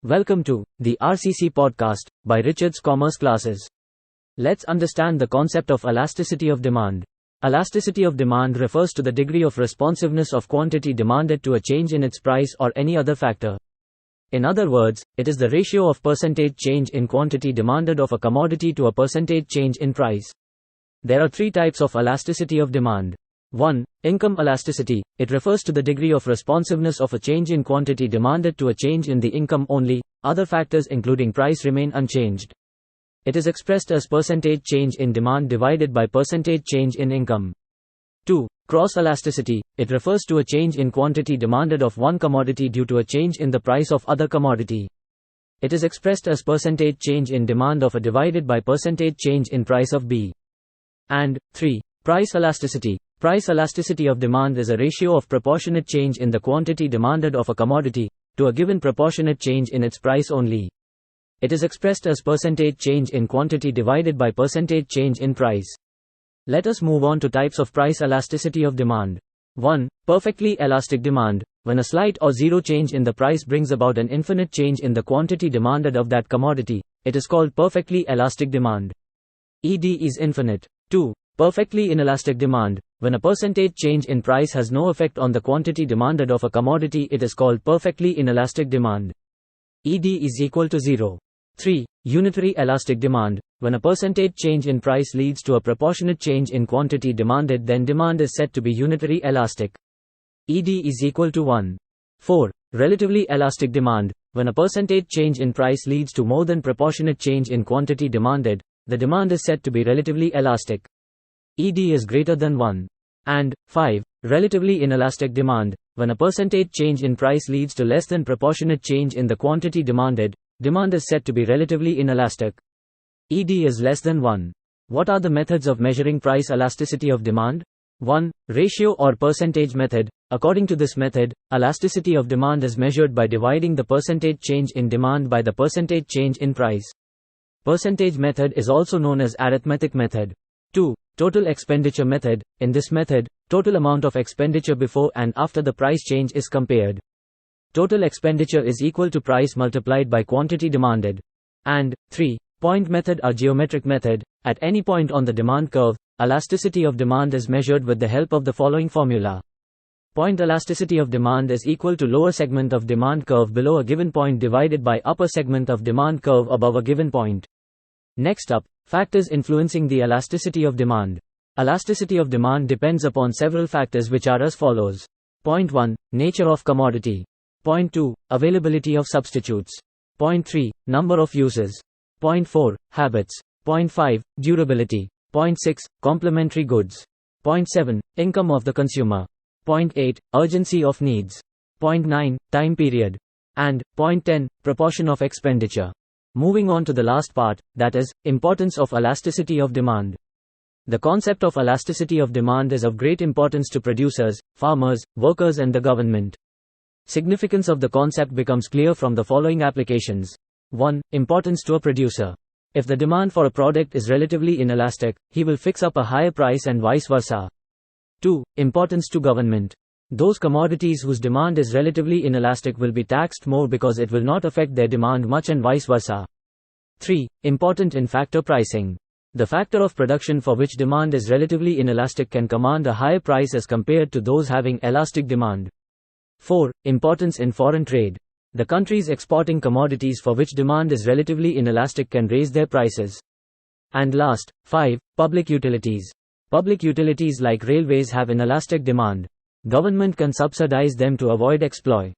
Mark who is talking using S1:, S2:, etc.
S1: Welcome to the RCC podcast by Richard's Commerce Classes. Let's understand the concept of elasticity of demand. Elasticity of demand refers to the degree of responsiveness of quantity demanded to a change in its price or any other factor. In other words, it is the ratio of percentage change in quantity demanded of a commodity to a percentage change in price. There are three types of elasticity of demand. 1. Income elasticity. It refers to the degree of responsiveness of a change in quantity demanded to a change in the income only. Other factors including price remain unchanged. It is expressed as percentage change in demand divided by percentage change in income. 2. Cross elasticity. It refers to a change in quantity demanded of one commodity due to a change in the price of other commodity. It is expressed as percentage change in demand of A divided by percentage change in price of B. And 3. Price elasticity. Price elasticity of demand is a ratio of proportionate change in the quantity demanded of a commodity to a given proportionate change in its price only. It is expressed as percentage change in quantity divided by percentage change in price. Let us move on to types of price elasticity of demand. 1. Perfectly elastic demand. When a slight or zero change in the price brings about an infinite change in the quantity demanded of that commodity, it is called perfectly elastic demand. ED is infinite. 2. Perfectly inelastic demand. When a percentage change in price has no effect on the quantity demanded of a commodity, it is called perfectly inelastic demand. ED is equal to 0. 3. Unitary elastic demand. When a percentage change in price leads to a proportionate change in quantity demanded, then demand is said to be unitary elastic. ED is equal to 1. 4. Relatively elastic demand. When a percentage change in price leads to more than proportionate change in quantity demanded, the demand is said to be relatively elastic. ED is greater than 1. And 5. Relatively inelastic demand. When a percentage change in price leads to less than proportionate change in the quantity demanded, demand is said to be relatively inelastic. ED is less than 1. What are the methods of measuring price elasticity of demand? 1. Ratio or percentage method. According to this method, elasticity of demand is measured by dividing the percentage change in demand by the percentage change in price. Percentage method is also known as arithmetic method. 2. Total expenditure method. In this method, total amount of expenditure before and after the price change is compared. Total expenditure is equal to price multiplied by quantity demanded. And 3. Point method or geometric method. At any point on the demand curve, elasticity of demand is measured with the help of the following formula. Point elasticity of demand is equal to lower segment of demand curve below a given point divided by upper segment of demand curve above a given point. Next up, factors influencing the elasticity of demand. Elasticity of demand depends upon several factors which are as follows. Point 1. Nature of commodity. Point 2. Availability of substitutes. Point 3. Number of uses. Point 4. Habits. Point 5. Durability. Point 6. Complementary goods. Point 7. Income of the consumer. Point 8. Urgency of needs. Point 9. Time period. And point 10. Proportion of expenditure. Moving on to the last part, that is, importance of elasticity of demand. The concept of elasticity of demand is of great importance to producers, farmers, workers and the government. Significance of the concept becomes clear from the following applications. 1. Importance to a producer. If the demand for a product is relatively inelastic, he will fix up a higher price and vice versa. 2. Importance to government. Those commodities whose demand is relatively inelastic will be taxed more because it will not affect their demand much and vice versa. 3. Important in factor pricing. The factor of production for which demand is relatively inelastic can command a higher price as compared to those having elastic demand. 4. Importance in foreign trade. The countries exporting commodities for which demand is relatively inelastic can raise their prices. And last, 5. Public utilities. Public utilities like railways have inelastic demand. Government can subsidize them to avoid exploit.